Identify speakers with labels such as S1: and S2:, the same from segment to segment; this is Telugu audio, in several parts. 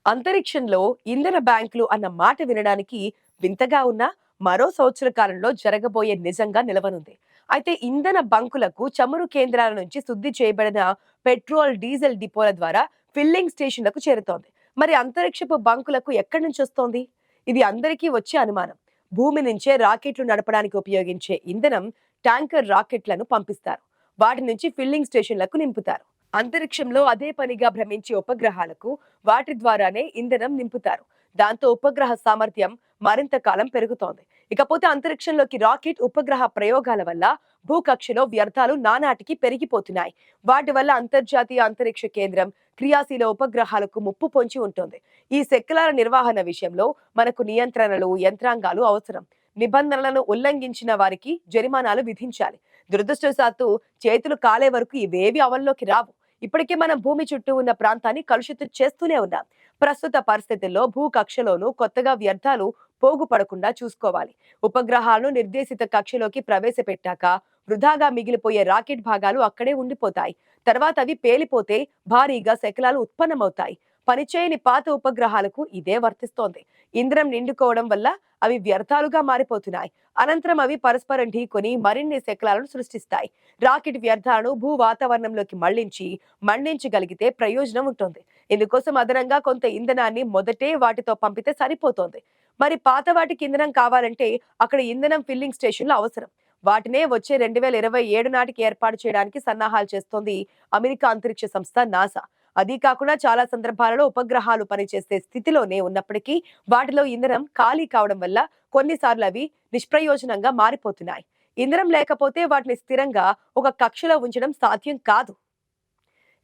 S1: అంతరిక్షంలో ఇంధన బ్యాంకులు అన్న మాట వినడానికి వింతగా ఉన్నా మరో సంవత్సర కాలంలో జరగబోయే నిజంగా నిలవనుంది. అయితే ఇంధన బంకులకు చమురు కేంద్రాల నుంచి శుద్ధి చేయబడిన పెట్రోల్ డీజిల్ డిపోల ద్వారా ఫిల్లింగ్ స్టేషన్లకు చేరుతోంది. మరి అంతరిక్షపు బంకులకు ఎక్కడి నుంచి వస్తోంది? ఇది అందరికీ వచ్చే అనుమానం. భూమి నుంచే రాకెట్లు నడపడానికి ఉపయోగించే ఇంధనం ట్యాంకర్ రాకెట్లను పంపిస్తారు. వాటి నుంచి ఫిల్లింగ్ స్టేషన్లకు నింపుతారు. అంతరిక్షంలో అదే పనిగా భ్రమించే ఉపగ్రహాలకు వాటి ద్వారానే ఇంధనం నింపుతారు. దాంతో ఉపగ్రహ సామర్థ్యం మరింత కాలం పెరుగుతోంది. ఇకపోతే అంతరిక్షంలోకి రాకెట్ ఉపగ్రహ ప్రయోగాల వల్ల భూకక్షలో వ్యర్థాలు నానాటికి పెరిగిపోతున్నాయి. వాటి వల్ల అంతర్జాతీయ అంతరిక్ష కేంద్రం క్రియాశీల ఉపగ్రహాలకు ముప్పు పొంచి ఉంటుంది. ఈ శకలాల నిర్వహణ విషయంలో మనకు నియంత్రణలు, యంత్రాంగాలు అవసరం. నిబంధనలను ఉల్లంఘించిన వారికి జరిమానాలు విధించాలి. దురదృష్టవశాత్తు చేతులు కాలే వరకు ఇవేవి అమల్లోకి రావు. ఇప్పటికే మనం భూమి చుట్టూ ఉన్న ప్రాంతాన్ని కలుషితం చేస్తూనే ఉన్నాం. ప్రస్తుత పరిస్థితుల్లో భూకక్షలోనూ కొత్తగా వ్యర్థాలు పోగుపడకుండా చూసుకోవాలి. ఉపగ్రహాలను నిర్దేశిత కక్షలోకి ప్రవేశపెట్టాక వృధాగా మిగిలిపోయే రాకెట్ భాగాలు అక్కడే ఉండిపోతాయి. తర్వాత అవి పేలిపోతే భారీగా శకలాలు ఉత్పన్నమవుతాయి. పనిచేయని పాత ఉపగ్రహాలకు ఇదే వర్తిస్తోంది. ఇంధనం నిండుకోవడం వల్ల అవి వ్యర్థాలుగా మారిపోతున్నాయి. అనంతరం అవి పరస్పరం ఢీకొని మరిన్ని శకలాలను సృష్టిస్తాయి. రాకెట్ వ్యర్థాలను భూ వాతావరణంలోకి మండించగలిగితే ప్రయోజనం ఉంటుంది. ఇందుకోసం అదనంగా కొంత ఇంధనాన్ని మొదటే వాటితో పంపితే సరిపోతోంది. మరి పాత వాటికి ఇంధనం కావాలంటే అక్కడ ఇంధనం ఫిల్లింగ్ స్టేషన్లు అవసరం. వాటినే వచ్చే 2027 నాటికి ఏర్పాటు చేయడానికి సన్నాహాలు చేస్తోంది అమెరికా అంతరిక్ష సంస్థ నాసా. అదీ కాకుండా చాలా సందర్భాలలో ఉపగ్రహాలు పనిచేసే స్థితిలోనే ఉన్నప్పటికీ వాటిలో ఇంధనం ఖాళీ కావడం వల్ల కొన్నిసార్లు అవి నిష్ప్రయోజనంగా మారిపోతున్నాయి. ఇంధనం లేకపోతే వాటిని స్థిరంగా ఒక కక్షలో ఉంచడం సాధ్యం కాదు.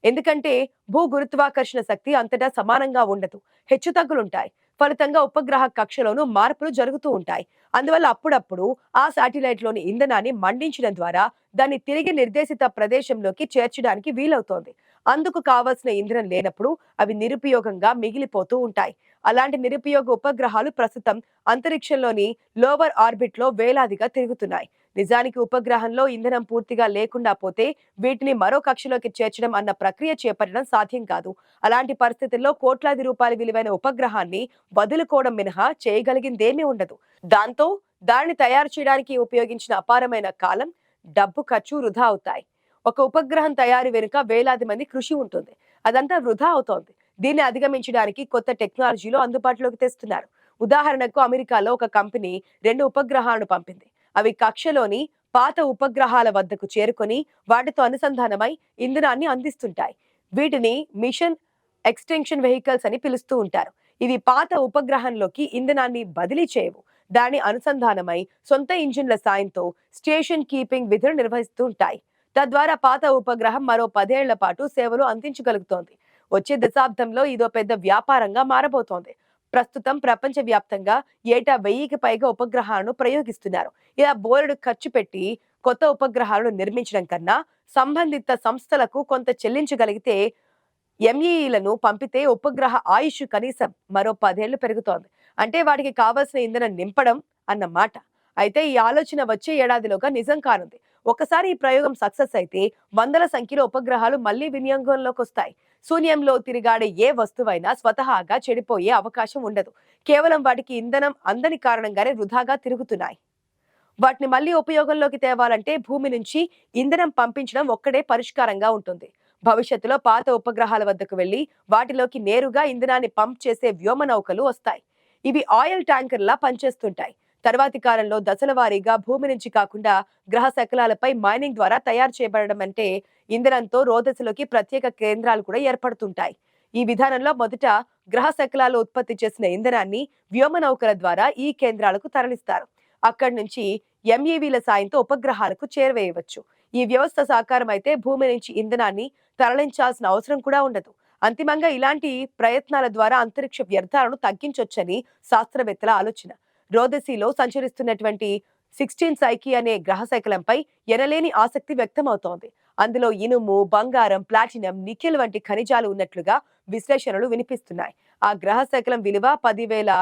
S1: ఎందుకంటే భూ గురుత్వాకర్షణ శక్తి అంతటా సమానంగా ఉండదు. హెచ్చుతగ్గులుంటాయి. ఫలితంగా ఉపగ్రహ కక్షలోనూ మార్పులు జరుగుతూ ఉంటాయి. అందువల్ల అప్పుడప్పుడు ఆ శాటిలైట్ లోని ఇంధనాన్ని మండించడం ద్వారా దాన్ని తిరిగి నిర్దేశిత ప్రదేశంలోకి చేర్చడానికి వీలవుతోంది. అందుకు కావలసిన ఇంధనం లేనప్పుడు అవి నిరుపయోగంగా మిగిలిపోతూ ఉంటాయి. అలాంటి నిరుపయోగ ఉపగ్రహాలు ప్రస్తుతం అంతరిక్షంలోని లోవర్ ఆర్బిట్ లో వేలాదిగా తిరుగుతున్నాయి. నిజానికి ఉపగ్రహంలో ఇంధనం పూర్తిగా లేకుండా పోతే వీటిని మరో కక్షలోకి చేర్చడం అన్న ప్రక్రియ చేపట్టడం సాధ్యం కాదు. అలాంటి పరిస్థితుల్లో కోట్లాది రూపాయల విలువైన ఉపగ్రహాన్ని వదులుకోవడం మినహా చేయగలిగిందేమీ ఉండదు. దాంతో దాన్ని తయారు చేయడానికి ఉపయోగించిన అపారమైన కాలం, డబ్బు ఖర్చు వృధా అవుతాయి. ఒక ఉపగ్రహం తయారు వెనుక వేలాది మంది కృషి ఉంటుంది. అదంతా వృధా అవుతోంది. దీన్ని అధిగమించడానికి కొత్త టెక్నాలజీలు అందుబాటులోకి తెస్తున్నారు. ఉదాహరణకు అమెరికాలో ఒక కంపెనీ 2 ఉపగ్రహాలను పంపింది. అవి కక్షలోని పాత ఉపగ్రహాల వద్దకు చేరుకొని వాటితో అనుసంధానమై ఇంధనాన్ని అందిస్తుంటాయి. వీటిని మిషన్ ఎక్స్టెన్షన్ వెహికల్స్ అని పిలుస్తూ ఉంటారు. ఇవి పాత ఉపగ్రహంలోకి ఇంధనాన్ని బదిలీ చేయవు. దాని అనుసంధానమై సొంత ఇంజిన్ల సాయంతో స్టేషన్ కీపింగ్ విధులు నిర్వహిస్తూ ఉంటాయి. తద్వారా పాత ఉపగ్రహం మరో 10 ఏళ్ల పాటు సేవలు అందించగలుగుతోంది. వచ్చే దశాబ్దంలో ఇదో పెద్ద వ్యాపారంగా మారబోతోంది. ప్రస్తుతం ప్రపంచ వ్యాప్తంగా ఏటా 1000కి పైగా ఉపగ్రహాలను ప్రయోగిస్తున్నారు. ఇలా బోలెడు ఖర్చు పెట్టి కొత్త ఉపగ్రహాలను నిర్మించడం కన్నా సంబంధిత సంస్థలకు కొంత చెల్లించగలిగితే ఎంఈఈలను పంపితే ఉపగ్రహ ఆయుష్ కనీసం మరో 10 ఏళ్లు పెరుగుతోంది. అంటే వాటికి కావలసిన ఇంధనం నింపడం అన్నమాట. అయితే ఈ ఆలోచన వచ్చే ఏడాదిలోగా నిజం కానుంది. ఒకసారి ఈ ప్రయోగం సక్సెస్ అయితే వందల సంఖ్యలో ఉపగ్రహాలు మళ్లీ వినియోగంలోకి వస్తాయి. శూన్యంలో తిరిగాడే ఏ వస్తువైనా స్వతహాగా చెడిపోయే అవకాశం ఉండదు. కేవలం వాటికి ఇంధనం అందని కారణంగానే వృధాగా తిరుగుతున్నాయి. వాటిని మళ్లీ ఉపయోగంలోకి తేవాలంటే భూమి నుంచి ఇంధనం పంపించడం ఒక్కడే పరిష్కారంగా ఉంటుంది. భవిష్యత్తులో పాత ఉపగ్రహాల వద్దకు వెళ్లి వాటిలోకి నేరుగా ఇంధనాన్ని పంప్ చేసే వ్యోమ నౌకలు వస్తాయి. ఇవి ఆయిల్ ట్యాంకర్లా పనిచేస్తుంటాయి. తర్వాతి కాలంలో దశల వారీగా భూమి నుంచి కాకుండా గ్రహ శకలాలపై మైనింగ్ ద్వారా తయారు చేయబడడం అంటే ఇంధనంతో రోదశలోకి ప్రత్యేక కేంద్రాలు కూడా ఏర్పడుతుంటాయి. ఈ విధానంలో మొదట గ్రహ శకలాలు ఉత్పత్తి చేసిన ఇంధనాన్ని వ్యోమ నౌకల ద్వారా ఈ కేంద్రాలకు తరలిస్తారు. అక్కడి నుంచి ఎంఈవీల సాయంతో ఉపగ్రహాలకు చేరవేయవచ్చు. ఈ వ్యవస్థ సాకారం అయితే భూమి నుంచి ఇంధనాన్ని తరలించాల్సిన అవసరం కూడా ఉండదు. అంతిమంగా ఇలాంటి ప్రయత్నాల ద్వారా అంతరిక్ష వ్యర్థాలను తగ్గించొచ్చని శాస్త్రవేత్తల ఆలోచన. రోదసీలో సంచరిస్తున్నటువంటి 16 సైకి అనే గ్రహ శకలంపై ఎనలేని ఆసక్తి వ్యక్తమవుతోంది. అందులో ఇనుము, బంగారం, ప్లాటినం, నికెల్ వంటి ఖనిజాలు ఉన్నట్లుగా విశ్లేషణలు వినిపిస్తున్నాయి. ఆ గ్రహ శకలం విలువ 10,000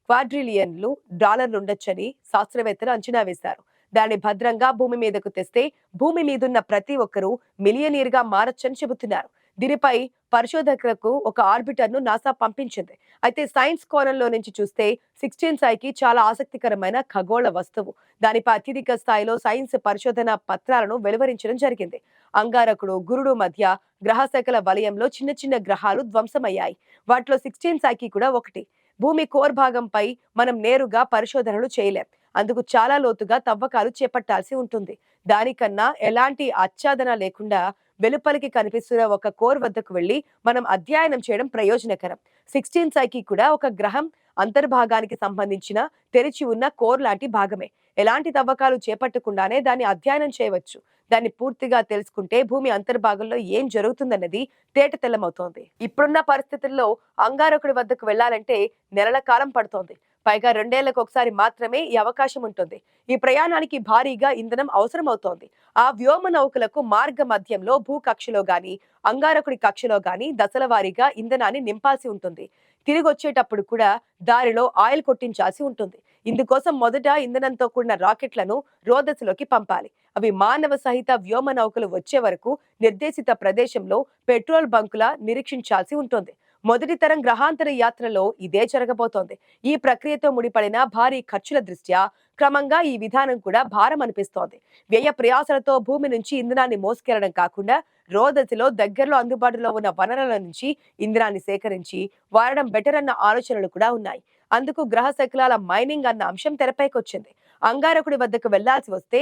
S1: క్వాడ్రిలియన్లు డాలర్లుండొచ్చని శాస్త్రవేత్తలు అంచనా వేశారు. దాన్ని భద్రంగా భూమి మీదకు తెస్తే భూమి మీదున్న ప్రతి ఒక్కరూ మిలియనీర్గా మారొచ్చని చెబుతున్నారు. దీనిపై పరిశోధకులకు ఒక ఆర్బిటర్ ను నాసా పంపించింది. అయితే సైన్స్ కోణంలో నుంచి చూస్తే 16 సైకి చాలా ఆసక్తికరమైన ఖగోళ వస్తువు. దానిపై అత్యధిక స్థాయిలో సైన్స్ పరిశోధన పత్రాలను వెలువరించడం జరిగింది. అంగారకుడు, గురుడు మధ్య గ్రహశాఖల వలయంలో చిన్న చిన్న గ్రహాలు ధ్వంసమయ్యాయి. వాటిలో 16 సైకి కూడా ఒకటి. భూమి కోర్ భాగంపై మనం నేరుగా పరిశోధనలు చేయలేం. అందుకు చాలా లోతుగా తవ్వకాలు చేపట్టాల్సి ఉంటుంది. దానికన్నా ఎలాంటి ఆచ్ఛాదన లేకుండా వెలుపలికి కనిపిస్తున్న ఒక కోర్ వద్దకు వెళ్లి మనం అధ్యయనం చేయడం ప్రయోజనకరం. 16 సైకి కూడా ఒక గ్రహం అంతర్భాగానికి సంబంధించిన తెరిచి ఉన్న కోర్ లాంటి భాగమే. ఎలాంటి తవ్వకాలు చేపట్టకుండానే దాన్ని అధ్యయనం చేయవచ్చు. దాన్ని పూర్తిగా తెలుసుకుంటే భూమి అంతర్భాగంలో ఏం జరుగుతుందన్నది తేటతెల్లమవుతోంది. ఇప్పుడున్న పరిస్థితుల్లో అంగారకుడి వద్దకు వెళ్లాలంటే నెలల కాలం పడుతోంది. పైగా 2 ఏళ్లకు ఒకసారి మాత్రమే ఈ అవకాశం ఉంటుంది. ఈ ప్రయాణానికి భారీగా ఇంధనం అవసరమవుతోంది. ఆ వ్యోమ నౌకలకు మార్గ మధ్యంలో భూకక్షలో గాని, అంగారకుడి కక్షలో గాని దశల వారీగా ఇంధనాన్ని నింపాల్సి ఉంటుంది. తిరిగి వచ్చేటప్పుడు కూడా దారిలో ఆయిల్ కొట్టించాల్సి ఉంటుంది. ఇందుకోసం మొదట ఇంధనంతో కూడిన రాకెట్లను రోదసిలోకి పంపాలి. అవి మానవ సహిత వ్యోమ నౌకలు వచ్చే వరకు నిర్దేశిత ప్రదేశంలో పెట్రోల్ బంకుల నిరీక్షించాల్సి ఉంటుంది. మొదటి తరం గ్రహాంతర యాత్రలో ఇదే జరగబోతోంది. ఈ ప్రక్రియతో ముడిపడిన భారీ ఖర్చుల దృష్ట్యా క్రమంగా ఈ విధానం కూడా భారం అనిపిస్తోంది. వ్యయ ప్రయాసలతో భూమి నుంచి ఇంధనాన్ని మోసుకెళ్లడం కాకుండా రోదతిలో దగ్గరలో అందుబాటులో ఉన్న వనరుల నుంచి ఇంధనాన్ని సేకరించి వాడడం బెటర్ అన్న ఆలోచనలు కూడా ఉన్నాయి. అందుకు గ్రహ శకలాల మైనింగ్ అన్న అంశం తెరపైకొచ్చింది. అంగారకుడి వద్దకు వెళ్లాల్సి వస్తే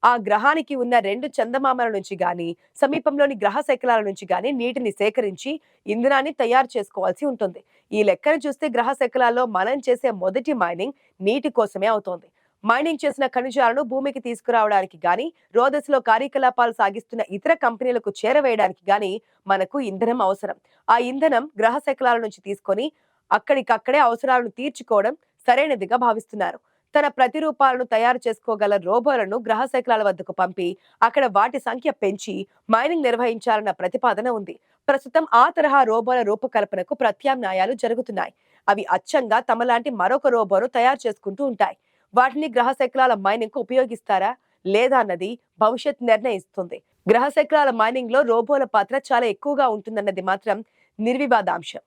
S1: ఆ గ్రహానికి ఉన్న 2 చందమామల నుంచి గాని, సమీపంలోని గ్రహ శకలాల నుంచి గాని నీటిని సేకరించి ఇంధనాన్ని తయారు చేసుకోవాల్సి ఉంటుంది. ఈ లెక్కను చూస్తే గ్రహ శకలాల్లో మనం చేసే మొదటి మైనింగ్ నీటి కోసమే అవుతోంది. మైనింగ్ చేసిన ఖనిజాలను భూమికి తీసుకురావడానికి గాని, రోదసిలో కార్యకలాపాలు సాగిస్తున్న ఇతర కంపెనీలకు చేరవేయడానికి గాని మనకు ఇంధనం అవసరం. ఆ ఇంధనం గ్రహ శకలాల నుంచి తీసుకొని అక్కడికక్కడే అవసరాలను తీర్చుకోవడం సరైనదిగా భావిస్తున్నారు. తన ప్రతిరూపాలను తయారు చేసుకోగల రోబోలను గ్రహ శకలాల వద్దకు పంపి అక్కడ వాటి సంఖ్య పెంచి మైనింగ్ నిర్వహించాలన్న ప్రతిపాదన ఉంది. ప్రస్తుతం ఆ తరహా రోబోల రూపకల్పనకు ప్రత్యామ్నాయాలు జరుగుతున్నాయి. అవి అచ్చంగా తమలాంటి మరొక రోబోను తయారు చేసుకుంటూ ఉంటాయి. వాటిని గ్రహ శకలాల మైనింగ్ కు ఉపయోగిస్తారా లేదా అన్నది భవిష్యత్ నిర్ణయిస్తుంది. గ్రహ శకలాల మైనింగ్ లో రోబోల పాత్ర చాలా ఎక్కువగా ఉంటుందన్నది మాత్రం నిర్వివాదాంశం.